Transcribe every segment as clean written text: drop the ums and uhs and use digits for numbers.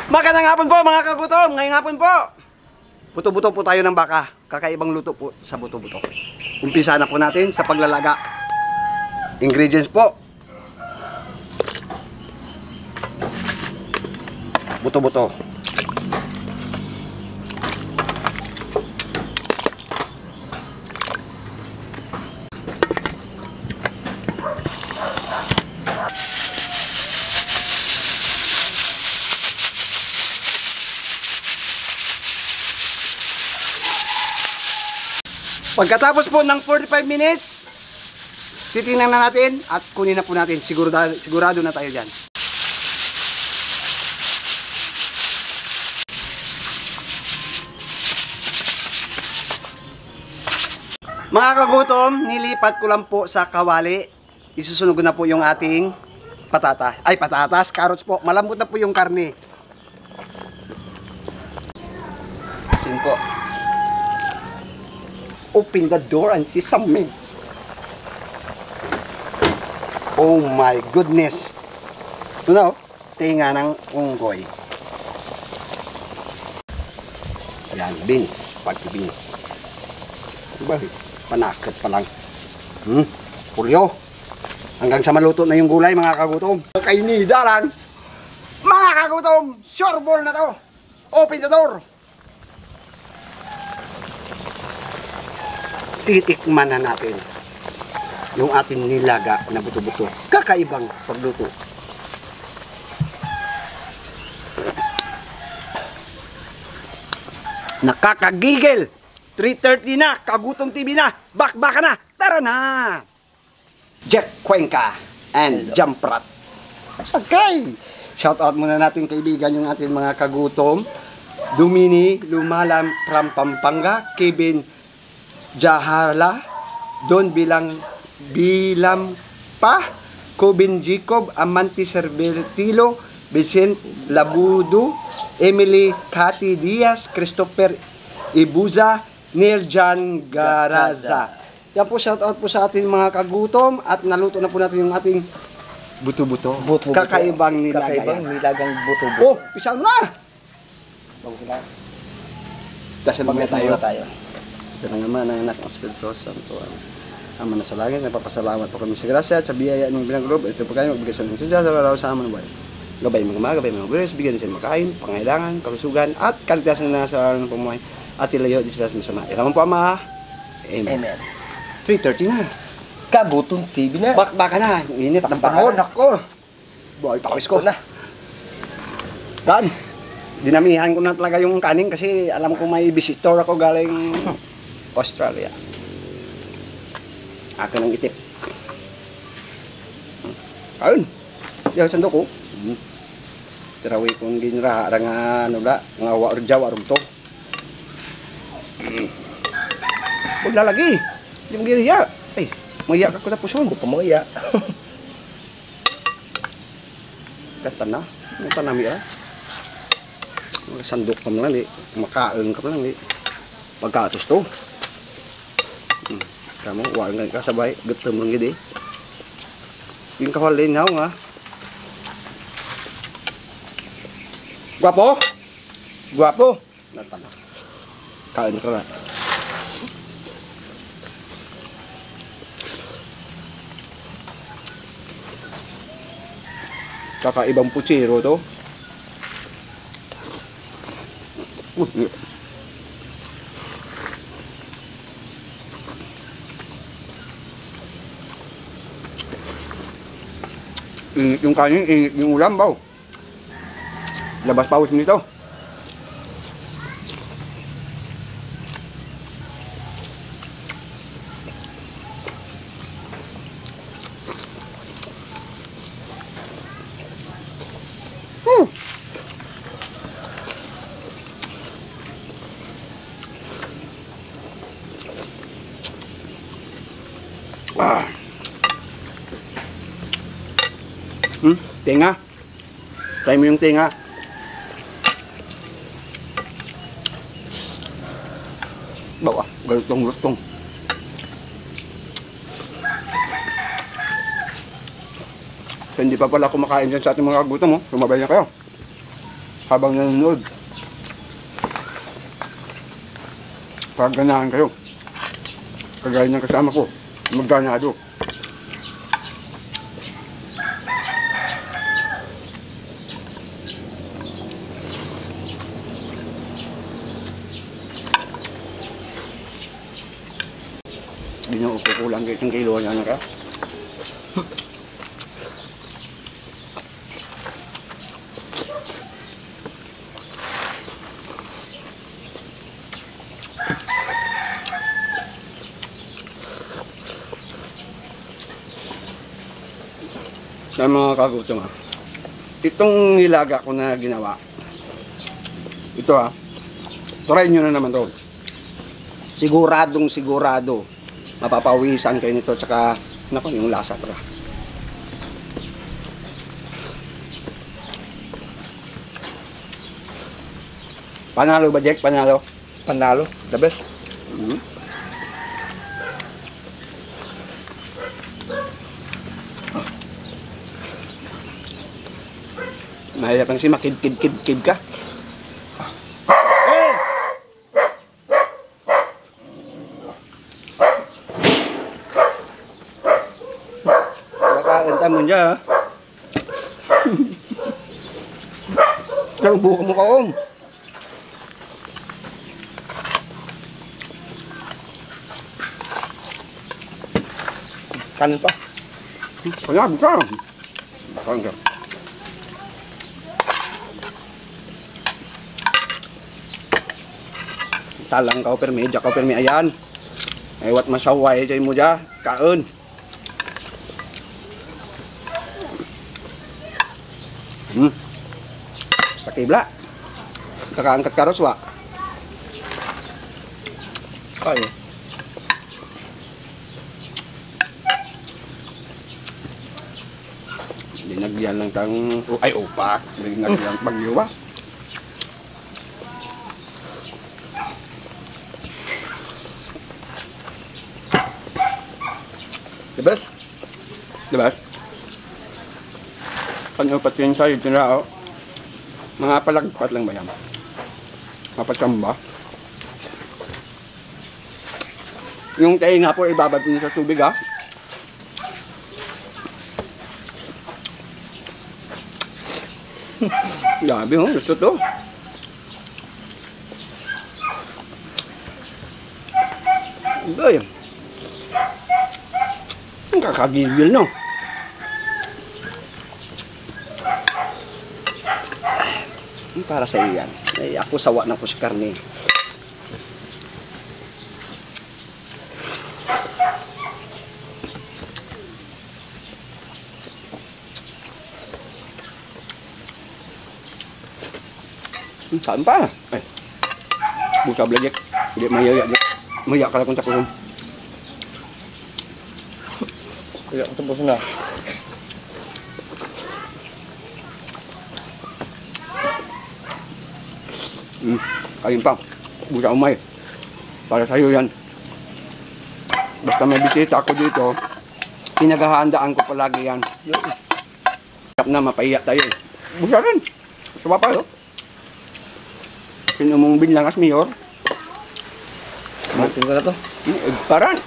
Magandang hapon po mga kagutom. Ngayong hapon po, buto-buto po tayo ng baka. Kakaibang luto po sa buto-buto. Umpisa na po natin sa paglalaga. Ingredients po: buto-buto, pagkatapos po ng 45 minutes, titingnan na natin at kunin na po natin. Sigurado na tayo dyan. Mga kagutom, nilipat ko lang po sa kawali. Isusunog na po yung ating patatas, carrots po. Malambot na po yung karne. Asin po. Open the door and see some meat. Oh my goodness. Ito na, tinga ng unggoy. Ayan, beans, pati beans. Diba, panakit pa lang. Pulyo. Hanggang sa maluto na yung gulay, mga kagutom. Kainida lang. Mga kagutom, sure ball na to. Open the door. Titikman na natin yung ating nilaga na buto-buto. Kakaibang pagluto. Nakakagigil. 3:30 na, Kagutom TV na. Bakbaka na. Tara na. Jack Cuenca and Jamprat. Okay. Shout out muna natin kaibigan yung ating mga kagutom. Dumini Lumalam from Pampanga, Kevin Jahala, Don Bilam pa, Cobin Jacob, Amanti Cervertilo, Vicent Labudo, Emily Cathy Diaz, Christopher Ibuza, Neil Jan Garaza. Yan po, shout out po sa ating mga kagutom at naluto na po natin yung ating buto-buto. Kakaibang nilaga. Kakaibang nilagang buto-buto. Oh, pisang na! Bago sila. Dasal muna tayo. Ito na naman ang anak ng Espiritu Santo. Ama na sa langit, nagpapasalamat po kami sa grasya at sa biyaya ng binaglob. Ito po kayo magbigay sa mga sadya sa araw sa aman ng buhay. Gabay mga umaga, gabay mga buwis, bigyan din sila makain, pangailangan, kalusugan, at kaligtasan na sa araw ng pumuhay. At ilayo di sila sa masama. Ikaman po, Ama. Amen. Amen. 3:30 na. Kagutom TV na. Baka na. Init ng panahon. Ako. Boy, pawis ko na. Dan. Dinamihan ko na talaga yung kanin kasi alam ko may visitor ako galing Australia. Akin ang itip. Ayun. Diyan sandok ko. Tirawi kong ginra nga ano da, nga warum to. Huwag lalagi. Yung giriya. Ay, maya ka ko na puson. Huwag pamaya. Kata na. Yung tanami ah. Sandok ka lang, makain ka lang, pagkatos to. Kamu, wala ka sabay, gutom lang gini. Yung kahalin niya nga. Guwapo? Guwapo? Natala. Kain ka na. Kakaibang putsiro to. Init yung kanin, init yung ulam baw. Labas pawis nito. Tenga. Try mo yung tenga. Bawa, galutong-lutong. So, hindi pa pala kumakain dyan sa ating mga kagutom, oh. Sumabay na kayo. habang nanonood. Pagganahan kayo. Kagaya ng kasama ko, magganado. Hindi na ukukulang kayo isang kilo niya ka. Sa mga kagutom ha, itong nilaga ko na ginawa, ito ha, try nyo na naman to. Siguradong sigurado mapapawisan kayo nito, tsaka naku, yung lasa pa. Panalo ba, Jack? Panalo? Panalo, the best. Mahirap lang si makid-kid ka. Kakaanta mo niya, ha? Ang buka mo ka, Om. Kanin pa. Kaya, buka. Buka ka. Talang kau permi, jak kau permi ayan. Wat masaway chay mo ja, kaon. Sa kibla. Kakaangkat karos wa. Ay. Dinagyan lang tang ay upak, dinagyan bagyo ba. The best. The best. Ano pati yung sa'yo, tinrao. Mga palagpat lang ba yan? Mapatsamba. Yung tayo nga po, ibabad nyo sa tubig, ha? Grabe, oh. Gusto to. Ay, ang kakagigil, no? Para sa iyo yan. Ay, ako sawa na po sa karne. Saan pa? Ay, buka belajar. Hindi maya. Maya ka lang kung tapos. Kaya tapos na. Kain pa. Buka umay. Para sa'yo yan. Basta may bisita ako dito, pinaghahandaan ko palagi yan. Sarap na, mapahiya tayo. Busa rin. Saba pa, oh. Sino mong binlangas, Mayor? Matin ko na to. Paran.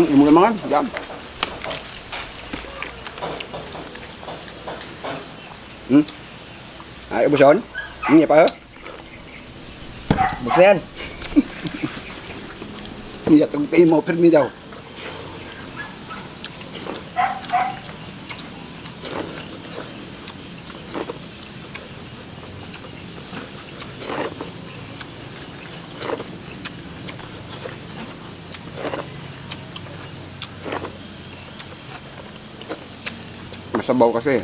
Imo na mga. Jam. Ay, buson. Ini pa, oh. Bus na yan. Iya, tagpay mo, permi daw. Masabaw kasi.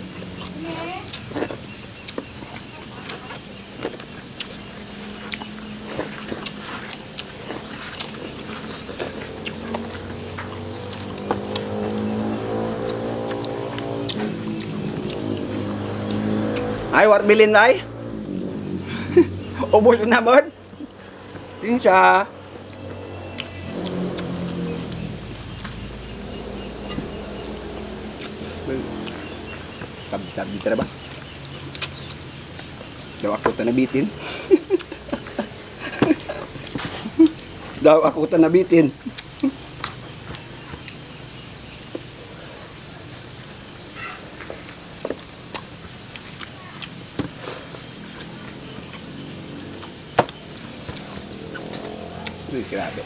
Ay, what bilin ay? Ubos na mo. Tinsa. Tabi-tabi tara ba? Daw ako tanabitin. Daw ako tanabitin. Uy, grabe.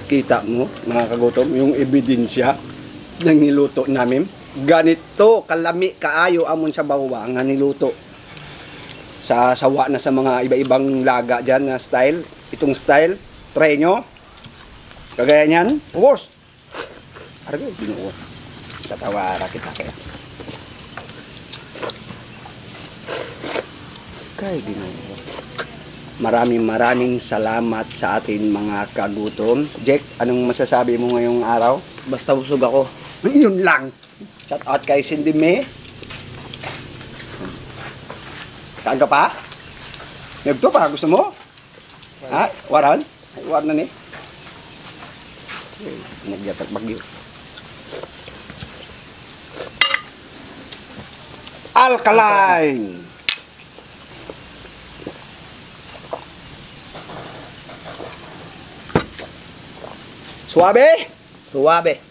Kita mo, mga kagutom, yung ebidensya ng niluto namin. Ganito kalami kaayo amon sa bawa nga niluto. Sa sawa na sa mga iba-ibang laga dyan na style. Itong style, try nyo. Kagaya nyan, ubos. Argo, binuo. Tatawara kita kaya. Kay binuo. Maraming salamat sa atin mga kagutom. Jack, anong masasabi mo ngayong araw? Basta busog ako. Yun lang. Shout out kay Cindy May. Kaga pa? Nagto pa, gusto mo? Ha? Waran? Ay, waran na ni. Nagyatak bagyo. Alkaline! Suabe? Suwabe.